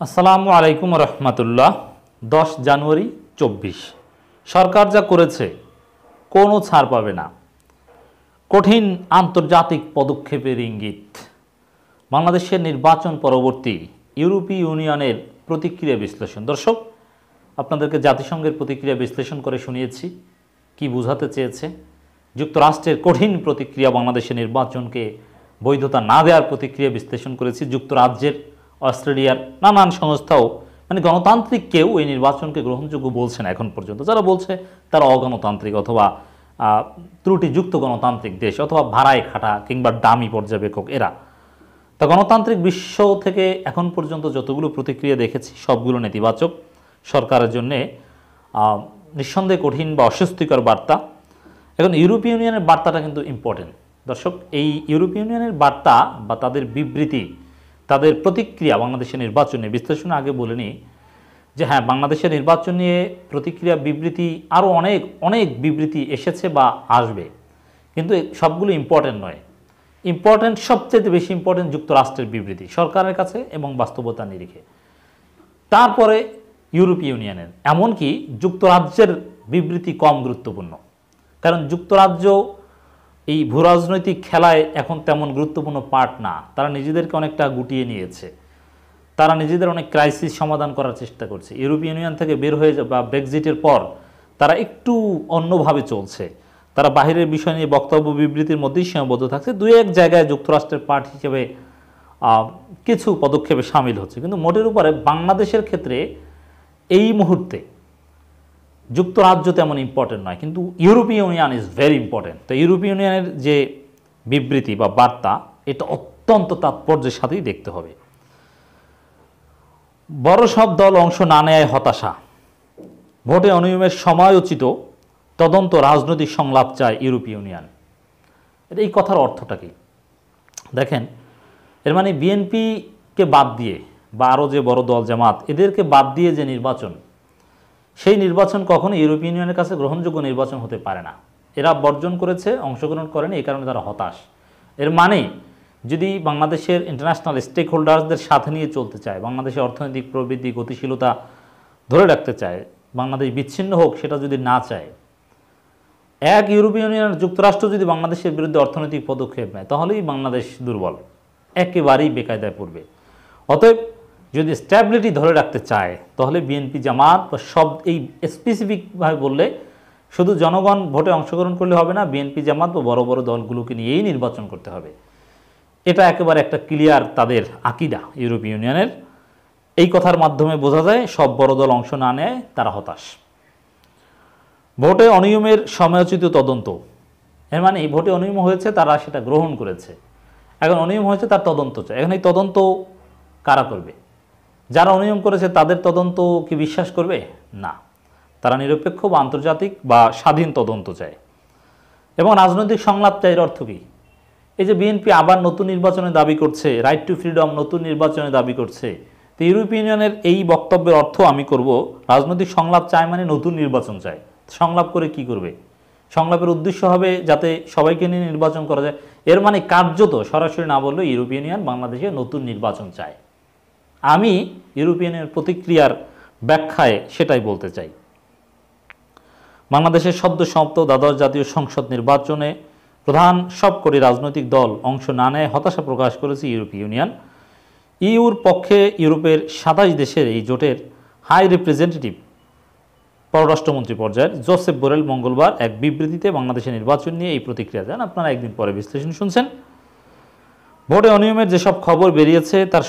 আসসালামু আলাইকুম রহমতুল্লাহ। 10 জানুয়ারি 24 সরকার যা করেছে কোনো ছাড় পাবে না। কঠিন আন্তর্জাতিক পদক্ষেপের ইঙ্গিত। বাংলাদেশের নির্বাচন পরবর্তী ইউরোপীয় ইউনিয়নের প্রতিক্রিয়া বিশ্লেষণ। দর্শক, আপনাদেরকে জাতিসংঘের প্রতিক্রিয়া বিশ্লেষণ করে শুনিয়েছি কি বোঝাতে চেয়েছে। যুক্তরাষ্ট্রের কঠিন প্রতিক্রিয়া, বাংলাদেশের নির্বাচনকে বৈধতা না দেওয়ার প্রতিক্রিয়া বিশ্লেষণ করেছি। যুক্তরাজ্যের, অস্ট্রেলিয়ার নানান সংস্থাও গণতান্ত্রিক কেউ এই নির্বাচনকে গ্রহণযোগ্য বলছে না এখন পর্যন্ত। যারা বলছে তারা অগণতান্ত্রিক অথবা ত্রুটিযুক্ত গণতান্ত্রিক দেশ অথবা ভাড়ায় খাটা কিংবা দামি পর্যবেক্ষক এরা। তা গণতান্ত্রিক বিশ্ব থেকে এখন পর্যন্ত যতগুলো প্রতিক্রিয়া দেখেছি সবগুলো নেতিবাচক। সরকারের জন্যে নিঃসন্দেহে কঠিন বা অস্বস্তিকর বার্তা। এখন ইউরোপীয় ইউনিয়নের বার্তাটা কিন্তু ইম্পর্টেন্ট। দর্শক, এই ইউরোপীয় ইউনিয়নের বার্তা বা তাদের বিবৃতি, তাদের প্রতিক্রিয়া বাংলাদেশের নির্বাচনে বিশ্লেষণে আগে বলে নিই যে হ্যাঁ, বাংলাদেশের নির্বাচন নিয়ে প্রতিক্রিয়া বিবৃতি আরও অনেক বিবৃতি এসেছে বা আসবে, কিন্তু সবগুলো ইম্পর্টেন্ট নয়। সবচেয়ে বেশি ইম্পর্টেন্ট যুক্তরাষ্ট্রের বিবৃতি সরকারের কাছে এবং বাস্তবতা নিরিখে, তারপরে ইউরোপীয় ইউনিয়নের, এমনকি যুক্তরাজ্যের বিবৃতি কম গুরুত্বপূর্ণ। কারণ যুক্তরাজ্য এই ভূরাজনৈতিক খেলায় এখন তেমন গুরুত্বপূর্ণ পার্ট না। তারা নিজেদেরকে অনেকটা গুটিয়ে নিয়েছে, তারা নিজেদের অনেক ক্রাইসিস সমাধান করার চেষ্টা করছে। ইউরোপীয় ইউনিয়ন থেকে বের হয়ে বা ব্রেক্সিটের পর তারা একটু অন্যভাবে চলছে। তারা বাহিরের বিষয় নিয়ে বক্তব্য বিবৃতির মধ্যেই সীমাবদ্ধ থাকছে। দুই এক জায়গায় যুক্তরাষ্ট্রের পার্ট হিসেবে কিছু পদক্ষেপে সামিল হচ্ছে, কিন্তু মোটের উপরে বাংলাদেশের ক্ষেত্রে এই মুহূর্তে যুক্তরাজ্য তেমন ইম্পর্টেন্ট নয়, কিন্তু ইউরোপীয় ইউনিয়ন ইজ ভেরি ইম্পর্টেন্ট। তো ইউরোপীয় ইউনিয়নের যে বিবৃতি বা বার্তা, এটা অত্যন্ত তাৎপর্যের সাথেই দেখতে হবে। বড় সব দল অংশ না নেয় হতাশা, ভোটে অনিয়মের সময়োচিত তদন্ত, রাজনৈতিক সংলাপ চায় ইউরোপীয় ইউনিয়ন। এই কথার অর্থটা কি দেখেন। এর মানে বিএনপিকে বাদ দিয়ে বা আরও যে বড় দল জামাত, এদেরকে বাদ দিয়ে যে নির্বাচন, সেই নির্বাচন কখনো ইউরোপীয় ইউনিয়নের কাছে গ্রহণযোগ্য নির্বাচন হতে পারে না। এরা বর্জন করেছে, অংশগ্রহণ করেনি, এই কারণে তারা হতাশ। এর মানে যদি বাংলাদেশের ইন্টারন্যাশনাল স্টেক হোল্ডার্সদের সাথে নিয়ে চলতে চায়, বাংলাদেশের অর্থনৈতিক প্রবৃদ্ধি গতিশীলতা ধরে রাখতে চায়, বাংলাদেশ বিচ্ছিন্ন হোক সেটা যদি না চায়, এক ইউরোপীয় ইউনিয়ন যুক্তরাষ্ট্র যদি বাংলাদেশের বিরুদ্ধে অর্থনৈতিক পদক্ষেপ নেয়, তাহলেই বাংলাদেশ দুর্বল, একেবারেই বেকায়দায় পড়বে। অতএব যদি স্ট্যাবিলিটি ধরে রাখতে চায়, তাহলে বিএনপি জামাত বা সব, এই স্পেসিফিকভাবে বললে শুধু জনগণ ভোটে অংশগ্রহণ করলে হবে না, বিএনপি জামাত বা বড় বড় দলগুলোকে নিয়েই নির্বাচন করতে হবে। এটা একেবারে একটা ক্লিয়ার তাদের আকিদা ইউরোপীয় ইউনিয়নের। এই কথার মাধ্যমে বোঝা যায় সব বড় দল অংশ না নেয় তারা হতাশ। ভোটে অনিয়মের সময়োচিত তদন্ত, এর মানে ভোটে অনিয়ম হয়েছে, তারা সেটা গ্রহণ করেছে, এখন অনিয়ম হয়েছে তার তদন্ত চায়। এখন এই তদন্ত কারা করবে? যারা অনিয়ম করেছে তাদের তদন্ত কি বিশ্বাস করবে? না, তারা নিরপেক্ষ বা আন্তর্জাতিক বা স্বাধীন তদন্ত চায় এবং রাজনৈতিক সংলাপ চায়। এর অর্থ কী? এই যে বিএনপি আবার নতুন নির্বাচনের দাবি করছে, রাইট টু ফ্রিডম নতুন নির্বাচনের দাবি করছে, তো ইউরোপীয় ইউনিয়নের এই বক্তব্যের অর্থ আমি করব, রাজনৈতিক সংলাপ চায় মানে নতুন নির্বাচন চায়। সংলাপ করে কি করবে? সংলাপের উদ্দেশ্য হবে যাতে সবাইকে নিয়ে নির্বাচন করা যায়। এর মানে কার্যত সরাসরি না বললেও ইউরোপীয় ইউনিয়ন বাংলাদেশে নতুন নির্বাচন চায়। আমি ইউরোপীয় ইউনিয়নের প্রতিক্রিয়ার ব্যাখ্যায় সেটাই বলতে চাই। বাংলাদেশের সদ্য সমাপ্ত দ্বাদশ জাতীয় সংসদ নির্বাচনে প্রধান সবকটি রাজনৈতিক দল অংশ না নেয় হতাশা প্রকাশ করেছে ইউরোপীয় ইউনিয়ন। ইউর পক্ষে ইউরোপের 27 দেশের এই জোটের হাই রিপ্রেজেন্টেটিভ পররাষ্ট্রমন্ত্রী পর্যায়ের জোসেফ বোরেল মঙ্গলবার এক বিবৃতিতে বাংলাদেশের নির্বাচন নিয়ে এই প্রতিক্রিয়া দেন। আপনারা একদিন পরে বিশ্লেষণ শুনছেন। ভোটে অনিয়মের যেসব খবর বেরিয়েছে তার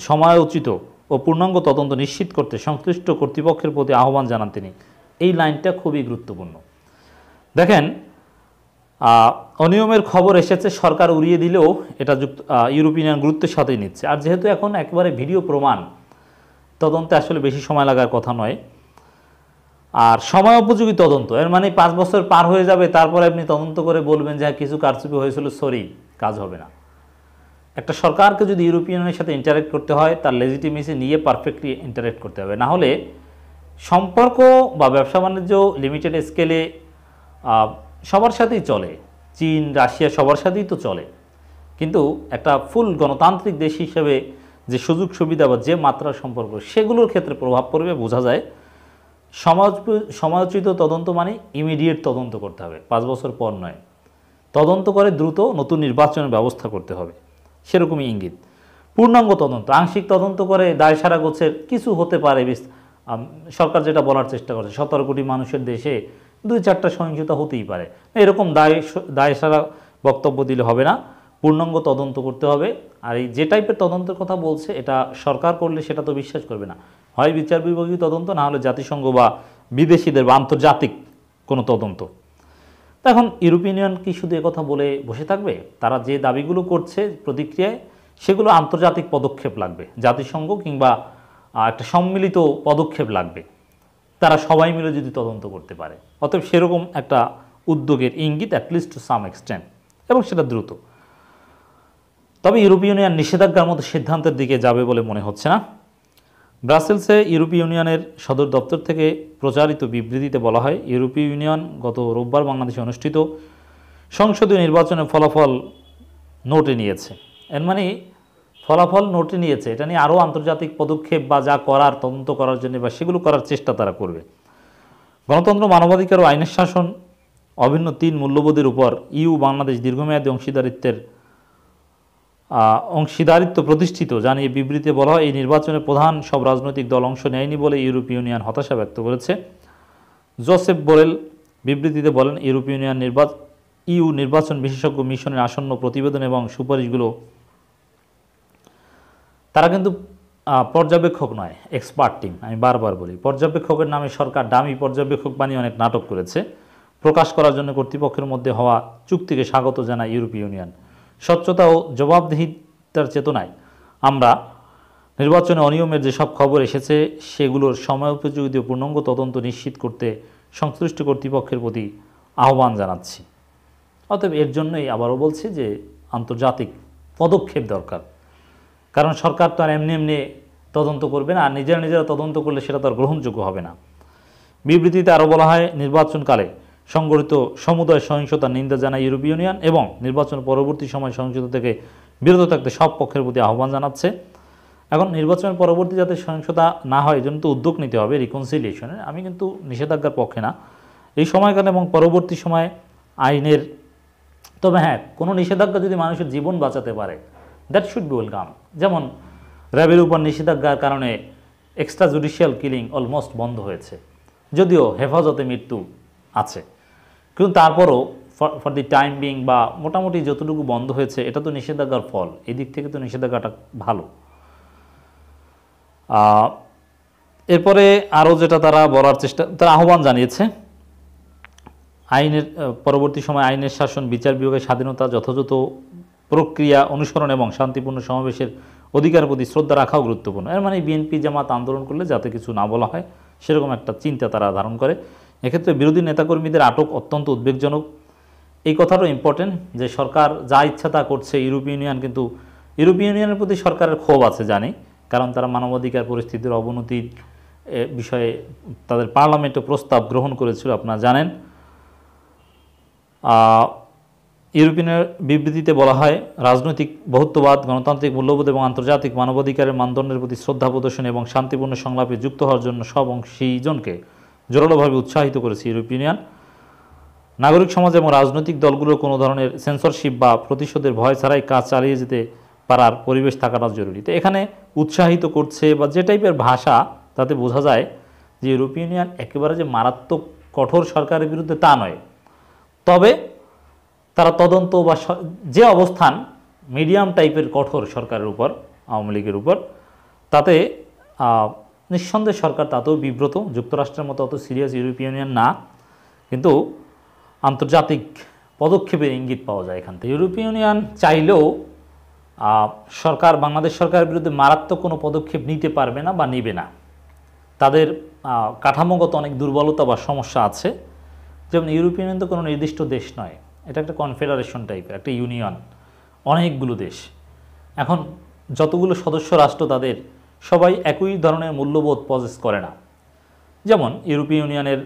সময়োচিত ও পূর্ণাঙ্গ তদন্ত নিশ্চিত করতে সংশ্লিষ্ট কর্তৃপক্ষের প্রতি আহ্বান জানান তিনি। এই লাইনটা খুবই গুরুত্বপূর্ণ। দেখেন, অনিয়মের খবর এসেছে, সরকার উড়িয়ে দিলেও এটা ইউরোপীয় ইউনিয়ন গুরুত্বের সাথেই নিচ্ছে। আর যেহেতু এখন একেবারে ভিডিও প্রমাণ, তদন্তে আসলে বেশি সময় লাগার কথা নয়। আর সময় উপযোগী তদন্ত, এর মানে 5 বছর পার হয়ে যাবে, তারপরে আপনি তদন্ত করে বলবেন যে কিছু কারচুপি হয়েছিল, সরি, কাজ হবে না। একটা সরকারকে যদি ইউরোপীয় ইউনিয়নের সাথে ইন্টারেক্ট করতে হয়, তার লেজিটিমেসি নিয়ে পারফেক্টলি ইন্টারেক্ট করতে হবে। না হলে সম্পর্ক বা ব্যবসা বাণিজ্য লিমিটেড স্কেলে সবার সাথেই চলে, চীন, রাশিয়া সবার সাথেই তো চলে, কিন্তু একটা ফুল গণতান্ত্রিক দেশ হিসেবে যে সুযোগ সুবিধা বা যে মাত্রা সম্পর্ক সেগুলোর ক্ষেত্রে প্রভাব পড়বে বোঝা যায়। সমালোচিত তদন্ত মানে ইমিডিয়েট তদন্ত করতে হবে, 5 বছর পর নয়, তদন্ত করে দ্রুত নতুন নির্বাচনের ব্যবস্থা করতে হবে, সেরকমই ইঙ্গিত। পূর্ণাঙ্গ তদন্ত, আংশিক তদন্ত করে দায় সারা গোছের কিছু হতে পারে। সরকার যেটা বলার চেষ্টা করছে, 17 কোটি মানুষের দেশে 2-4টা সহিংসতা হতেই পারে, এরকম দায় সারা বক্তব্য দিলে হবে না, পূর্ণাঙ্গ তদন্ত করতে হবে। আর এই যে টাইপের তদন্তের কথা বলছে এটা সরকার করলে সেটা তো বিশ্বাস করবে না, হয় বিচার বিভাগীয় তদন্ত, না হলে জাতিসংঘ বা বিদেশিদের বা আন্তর্জাতিক কোনো তদন্ত। এখন ইউরোপিয়ান ইউনিয়ন কি শুধু একথা বলে বসে থাকবে? তারা যে দাবিগুলো করছে প্রতিক্রিয়ায়, সেগুলো আন্তর্জাতিক পদক্ষেপ লাগবে, জাতিসংঘ কিংবা একটা সম্মিলিত পদক্ষেপ লাগবে, তারা সবাই মিলে যদি তদন্ত করতে পারে। অতএব সেরকম একটা উদ্যোগের ইঙ্গিত অ্যাটলিস্ট টু সাম এক্সটেন্ট, এবং সেটা দ্রুত। তবে ইউরোপীয় ইউনিয়ন নিষেধাজ্ঞার মতো সিদ্ধান্তের দিকে যাবে বলে মনে হচ্ছে না। ব্রাসেলসে ইউরোপীয় ইউনিয়নের সদর দপ্তর থেকে প্রচারিত বিবৃতিতে বলা হয়, ইউরোপীয় ইউনিয়ন গত রোববার বাংলাদেশে অনুষ্ঠিত সংসদীয় নির্বাচনের ফলাফল নোটে নিয়েছে। এর মানে ফলাফল নোটে নিয়েছে, এটা নিয়ে আরও আন্তর্জাতিক পদক্ষেপ বা যা করার তদন্ত করার জন্য বা সেগুলো করার চেষ্টা তারা করবে। গণতন্ত্র, মানবাধিকার ও আইনের শাসন অভিন্ন 3 মূল্যবোধের উপর ইউ বাংলাদেশ দীর্ঘমেয়াদী অংশীদারিত্ব প্রতিষ্ঠিত জানিয়ে বিবৃতিতে বলা হয়, এই নির্বাচনে প্রধান সব রাজনৈতিক দল অংশ নেয়নি বলে ইউরোপীয় ইউনিয়ন হতাশা ব্যক্ত করেছে। জোসেফ বোরেল বিবৃতিতে বলেন, ইউ নির্বাচন বিশেষজ্ঞ মিশনের আসন্ন প্রতিবেদন এবং সুপারিশগুলো, তারা কিন্তু পর্যবেক্ষক নয়, এক্সপার্ট টিম। আমি বারবার বলি, পর্যবেক্ষকের নামে সরকার দামি পর্যবেক্ষক বানিয়ে অনেক নাটক করেছে। প্রকাশ করার জন্য কর্তৃপক্ষের মধ্যে হওয়া চুক্তিকে স্বাগত জানায় ইউরোপীয় ইউনিয়ন। স্বচ্ছতা ও জবাবদিহিতার চেতনায় আমরা নির্বাচনে অনিয়মের যেসব খবর এসেছে সেগুলোর সময়োপযোগী ও পূর্ণাঙ্গ তদন্ত নিশ্চিত করতে সংশ্লিষ্ট কর্তৃপক্ষের প্রতি আহ্বান জানাচ্ছি। অতএব এর জন্যই আবারও বলছি যে আন্তর্জাতিক পদক্ষেপ দরকার, কারণ সরকার তো আর এমনি এমনি তদন্ত করবে না, আর নিজেরা তদন্ত করলে সেটা তো আর গ্রহণযোগ্য হবে না। বিবৃতিতে আরও বলা হয়, নির্বাচনকালে সংঘটিত সমুদায় সহিংসতার নিন্দা জানায় ইউরোপীয় ইউনিয়ন এবং নির্বাচন পরবর্তী সময় সহিংসতা থেকে বিরত থাকতে সব পক্ষের প্রতি আহ্বান জানাচ্ছে। এখন নির্বাচনের পরবর্তী যাতে সহিংসতা না হয়, এই জন্য তো উদ্যোগ নিতে হবে রিকনসিলিয়েশনের। আমি কিন্তু নিষেধাজ্ঞার পক্ষে না এই সময়কালে এবং পরবর্তী সময়ে আইনের। তবে হ্যাঁ, কোনো নিষেধাজ্ঞা যদি মানুষের জীবন বাঁচাতে পারে, দ্যাট শুড বি ওয়েলকাম। যেমন র্যাবের উপর নিষেধাজ্ঞার কারণে এক্সট্রা জুডিশিয়াল কিলিং অলমোস্ট বন্ধ হয়েছে, যদিও হেফাজতে মৃত্যু আছে, কিন্তু তারপরও ফর দি টাইম বিং বা মোটামুটি যতটুকু বন্ধ হয়েছে এটা তো নিষেধাজ্ঞার ফল। এই দিক থেকে তো নিষেধাজ্ঞাটা ভালো। এরপরে আরও যেটা তারা বলার চেষ্টা, তারা আহ্বান জানিয়েছে, আইনের পরবর্তী সময় আইনের শাসন, বিচার বিভাগের স্বাধীনতা, যথাযথ প্রক্রিয়া অনুসরণ এবং শান্তিপূর্ণ সমাবেশের অধিকারের প্রতি শ্রদ্ধা রাখাও গুরুত্বপূর্ণ। এর মানে বিএনপি জামাত আন্দোলন করলে যাতে কিছু না বলা হয় সেরকম একটা চিন্তা তারা ধারণ করে। এক্ষেত্রে বিরোধী নেতাকর্মীদের আটক অত্যন্ত উদ্বেগজনক। এই কথাটাও ইম্পর্টেন্ট যে সরকার যা ইচ্ছা তা করছে। ইউরোপীয় ইউনিয়ন কিন্তু ইউরোপীয় ইউনিয়নের প্রতি সরকারের ক্ষোভ আছে জানি, কারণ তারা মানবাধিকার পরিস্থিতির অবনতির বিষয়ে তাদের পার্লামেন্টে প্রস্তাব গ্রহণ করেছিল, আপনারা জানেন। ইউরোপিয়ানের বিবৃতিতে বলা হয়, রাজনৈতিক বহুত্ববাদ, গণতান্ত্রিক মূল্যবোধ এবং আন্তর্জাতিক মানবাধিকারের মানদণ্ডের প্রতি শ্রদ্ধা প্রদর্শন এবং শান্তিপূর্ণ সংলাপে যুক্ত হওয়ার জন্য সব অংশীজনকে জোরালোভাবে উৎসাহিত করেছে ইউরোপীয় ইউনিয়ন। নাগরিক সমাজ এবং রাজনৈতিক দলগুলোর কোনো ধরনের সেন্সরশিপ বা প্রতিশোধের ভয় ছাড়াই কাজ চালিয়ে যেতে পারার পরিবেশ থাকাটা জরুরি। তো এখানে উৎসাহিত করছে বা যে টাইপের ভাষা, তাতে বোঝা যায় যে ইউরোপীয় ইউনিয়ন একেবারে যে মারাত্মক কঠোর সরকারের বিরুদ্ধে তা নয়, তবে তারা তদন্ত বা যে অবস্থান মিডিয়াম টাইপের কঠোর সরকারের উপর, আওয়ামী লীগের উপর, তাতে নিঃসন্দেহে সরকার তাতেও বিব্রত। যুক্তরাষ্ট্রের মতো অত সিরিয়াস ইউরোপীয় ইউনিয়ন না, কিন্তু আন্তর্জাতিক পদক্ষেপের ইঙ্গিত পাওয়া যায় এখান থেকে। ইউরোপীয় ইউনিয়ন চাইলেও সরকার, বাংলাদেশ সরকারের বিরুদ্ধে মারাত্মক কোনো পদক্ষেপ নিতে পারবে না বা নিবে না। তাদের কাঠামোগত অনেক দুর্বলতা বা সমস্যা আছে। যেমন ইউরোপীয় ইউনিয়ন তো কোনো নির্দিষ্ট দেশ নয়, এটা একটা কনফেডারেশন টাইপের একটা ইউনিয়ন, অনেকগুলো দেশ। এখন যতগুলো সদস্য রাষ্ট্র তাদের সবাই একই ধরনের মূল্যবোধ পজেস করে না। যেমন ইউরোপীয় ইউনিয়নের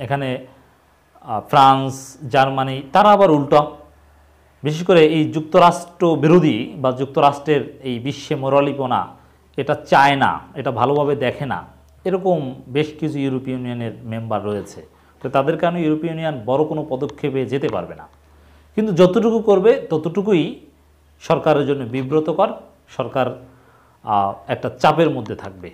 এখানে ফ্রান্স, জার্মানি, তারা আবার উল্টো, বিশেষ করে এই যুক্তরাষ্ট্র বিরোধী বা যুক্তরাষ্ট্রের এই বিশ্বে মোরালিপনা এটা চায় না, এটা ভালোভাবে দেখে না, এরকম বেশ কিছু ইউরোপীয় ইউনিয়নের মেম্বার রয়েছে। তো তাদের কারণে ইউরোপীয় ইউনিয়ন বড় কোনো পদক্ষেপে যেতে পারবে না, কিন্তু যতটুকু করবে ততটুকুই সরকারের জন্য বিব্রতকর। সরকার একটা চাপের মধ্যে থাকবে।